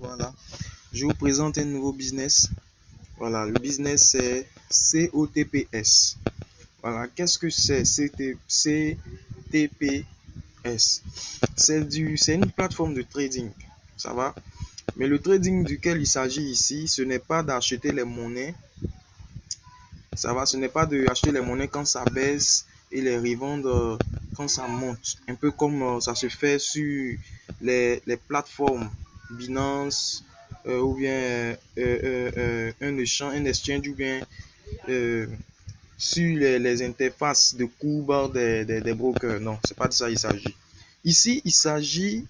Voilà, je vous présente un nouveau business. Voilà, le business c'est COTPS. Voilà, qu'est-ce que c'est CTPS? C'est une plateforme de trading. Ça va? Mais le trading duquel il s'agit ici, ce n'est pas d'acheter les monnaies. Ça va? Ce n'est pas d'acheter les monnaies quand ça baisse et les revendre quand ça monte. Un peu comme ça se fait sur les plateformes Binance ou bien un exchange ou bien sur les interfaces de cours des brokers. Non, c'est pas de ça il s'agit. Ici, il s'agit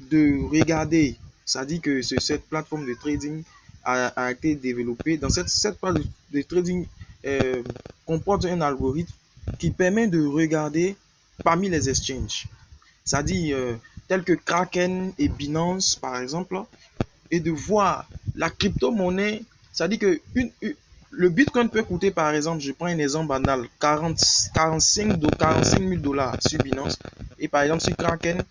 de regarder. Ça dit que cette plateforme de trading a été développée. Dans cette plateforme de trading comporte un algorithme qui permet de regarder parmi les exchanges. C'est-à-dire tels que Kraken et Binance, par exemple, et de voir la crypto-monnaie. C'est-à-dire que le Bitcoin peut coûter, par exemple, je prends un exemple banal, 45 000 dollars sur Binance. Et par exemple, sur Kraken,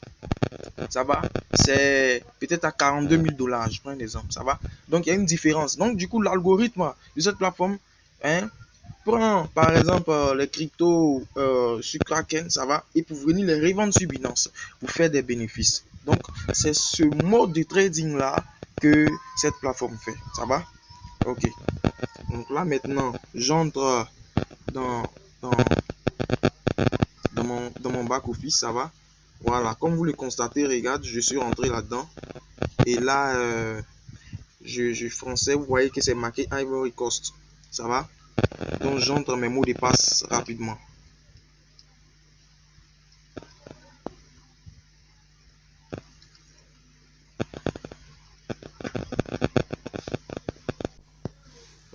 ça va, c'est peut-être à 42 000 dollars. Je prends un exemple, ça va. Donc, il y a une différence. Donc, du coup, l'algorithme de cette plateforme prend, par exemple, les cryptos sur Kraken, ça va, et pour venir les revendre sur Binance pour faire des bénéfices. Donc, c'est ce mode de trading-là que cette plateforme fait. Ça va? Ok. Donc là, maintenant, j'entre dans, dans, dans mon back-office. Ça va? Voilà. Comme vous le constatez, regarde, je suis rentré là-dedans. Et là, je français, vous voyez que c'est marqué Ivory Coast. Ça va? Donc, j'entre mes mots de passe rapidement.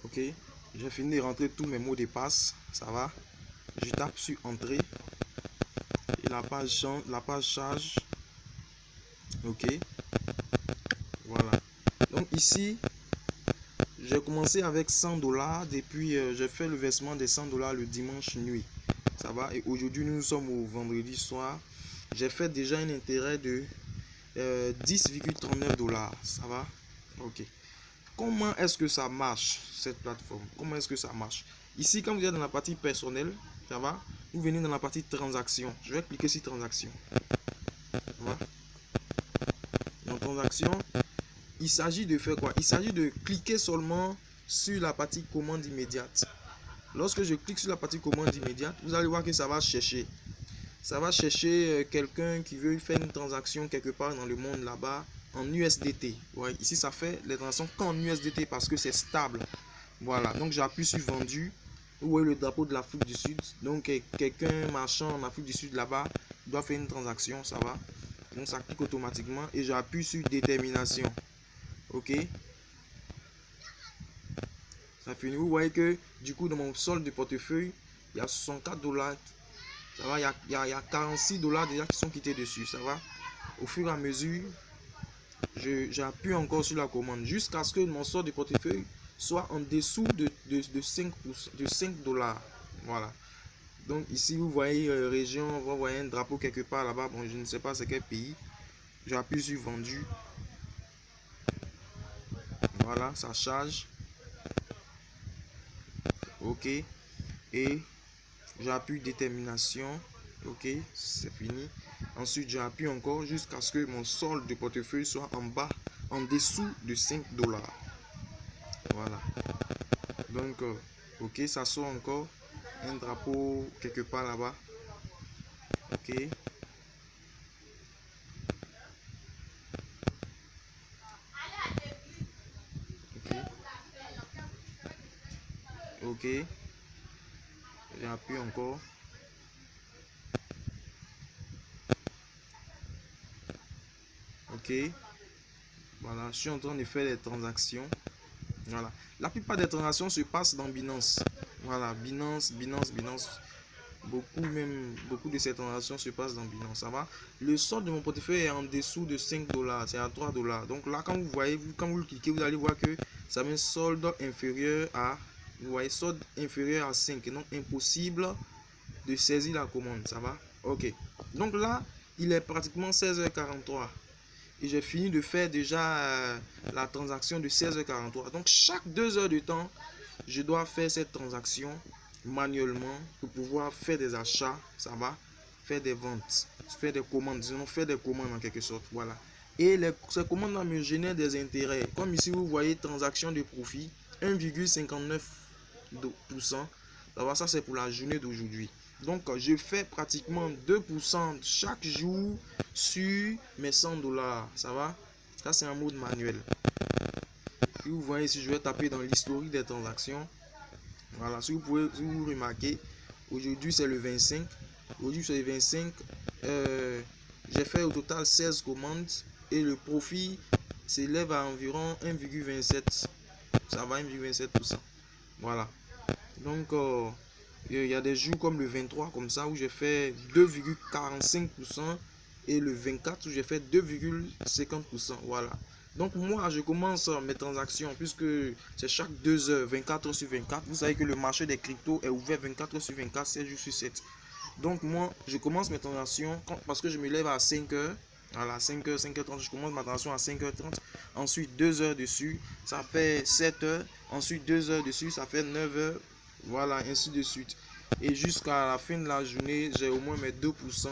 Ok, j'ai fini de rentrer tous mes mots de passe, ça va. Je tape sur entrée et la page charge. Ok, voilà. Donc ici, j'ai commencé avec 100 $. Depuis, j'ai fait le versement des 100 $ le dimanche nuit. Ça va. Et aujourd'hui, nous sommes au vendredi soir. J'ai fait déjà un intérêt de 10,39 $. Ça va. Ok. Comment est-ce que ça marche, cette plateforme? Comment est-ce que ça marche? Ici, quand vous êtes dans la partie personnelle, ça va, vous venez dans la partie transaction. Je vais cliquer sur transaction. Voilà. Dans transaction, il s'agit de faire quoi? Il s'agit de cliquer seulement sur la partie commande immédiate. Lorsque je clique sur la partie commande immédiate, vous allez voir que ça va chercher. Ça va chercher quelqu'un qui veut faire une transaction quelque part dans le monde là-bas en USDT. Ouais, ici, ça fait les transactions qu'en USDT parce que c'est stable. Voilà, donc j'appuie sur vendu. Vous voyez le drapeau de l'Afrique du Sud. Donc quelqu'un marchand en Afrique du Sud là-bas doit faire une transaction, ça va. Donc ça clique automatiquement et j'appuie sur détermination. Ok. Ça finit. Vous voyez que du coup dans mon solde de portefeuille, il y a 64 $. Ça va, il y a 46 $ déjà qui sont quittés dessus. Ça va. Au fur et à mesure, j'appuie encore sur la commande jusqu'à ce que mon solde de portefeuille soit en dessous de 5 $. Voilà. Donc ici, vous voyez région, vous voyez un drapeau quelque part là-bas. Bon, je ne sais pas c'est quel pays. J'appuie sur vendu. Voilà, ça charge. Ok. Et j'appuie détermination. Ok, c'est fini. Ensuite, j'appuie encore jusqu'à ce que mon solde de portefeuille soit en bas, en dessous de 5 $. Voilà. Donc, ok, ça sort encore un drapeau quelque part là-bas. Ok. Ok. Ok. J'appuie encore. Ok. Voilà, je suis en train de faire les transactions. Voilà. La plupart des transactions se passent dans Binance. Voilà, Binance. Beaucoup de ces transactions se passent dans Binance. Ça va. Le solde de mon portefeuille est en dessous de 5 $. C'est à 3 $. Donc là, quand vous voyez, quand vous le cliquez, vous allez voir que ça met solde inférieur à, vous voyez, solde inférieur à 5. Donc impossible de saisir la commande. Ça va. Ok. Donc là, il est pratiquement 16h43. et j'ai fini de faire déjà la transaction de 16h43. Donc chaque 2 heures de temps, je dois faire cette transaction manuellement pour pouvoir faire des achats, ça va, faire des ventes, faire des commandes, disons faire des commandes en quelque sorte, voilà. Et ces commandes-là me génèrent des intérêts. Comme ici, vous voyez, transaction de profit, 1,59%. Ça c'est pour la journée d'aujourd'hui. Donc, je fais pratiquement 2% chaque jour sur mes $100. Ça va? Ça, c'est en mode manuel. Et vous voyez, si je vais taper dans l'historique des transactions, voilà, si vous remarquez, aujourd'hui c'est le 25. Aujourd'hui c'est le 25. J'ai fait au total 16 commandes et le profit s'élève à environ 1,27. Ça va, 1,27%. Voilà. Donc, il y a des jours comme le 23, comme ça, où j'ai fait 2,45% et le 24 où j'ai fait 2,50%. Voilà. Donc, moi, je commence mes transactions puisque c'est chaque 2 heures, 24 heures sur 24. Vous savez que le marché des cryptos est ouvert 24 heures sur 24, 7 jours sur 7. Donc, moi, je commence mes transactions parce que je me lève à 5 heures. Voilà, 5h, 5h30, je commence ma transaction à 5h30. Ensuite, 2 heures dessus, ça fait 7 heures. Ensuite, 2 heures dessus, ça fait 9 heures. Voilà, ainsi de suite. Et jusqu'à la fin de la journée, j'ai au moins mes 2%.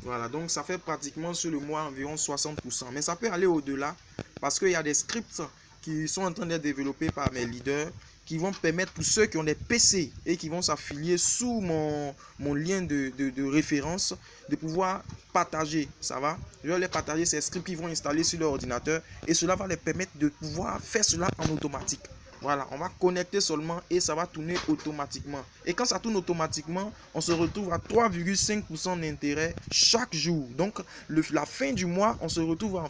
Voilà, donc ça fait pratiquement sur le mois environ 60%. Mais ça peut aller au-delà parce qu'il y a des scripts qui sont en train d'être développés par mes leaders qui vont permettre pour ceux qui ont des PC et qui vont s'affilier sous mon lien de référence de pouvoir partager, ça va. Je vais les partager ces scripts qu'ils vont installer sur leur ordinateur et cela va les permettre de pouvoir faire cela en automatique. Voilà, on va connecter seulement et ça va tourner automatiquement. Et quand ça tourne automatiquement, on se retrouve à 3,5% d'intérêt chaque jour. Donc, la fin du mois, on se retrouve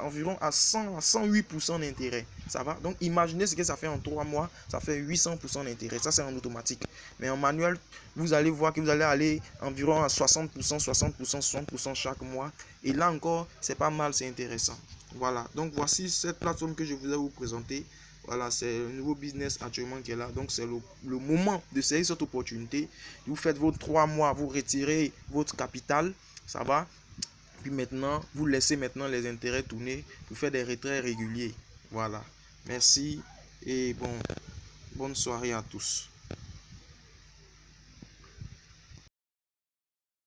environ à 100 à 108% d'intérêt. Ça va? Donc, imaginez ce que ça fait en 3 mois. Ça fait 800% d'intérêt. Ça, c'est en automatique. Mais en manuel, vous allez voir que vous allez aller environ à 60%, 60%, 60% chaque mois. Et là encore, c'est pas mal, c'est intéressant. Voilà. Donc, voici cette plateforme que je voulais vous présenter. Voilà, c'est le nouveau business actuellement qui est là. Donc, c'est le moment de saisir cette opportunité. Vous faites vos 3 mois, vous retirez votre capital. Ça va? Puis maintenant, vous laissez maintenant les intérêts tourner pour faire des retraits réguliers. Voilà. Merci et bonne soirée à tous.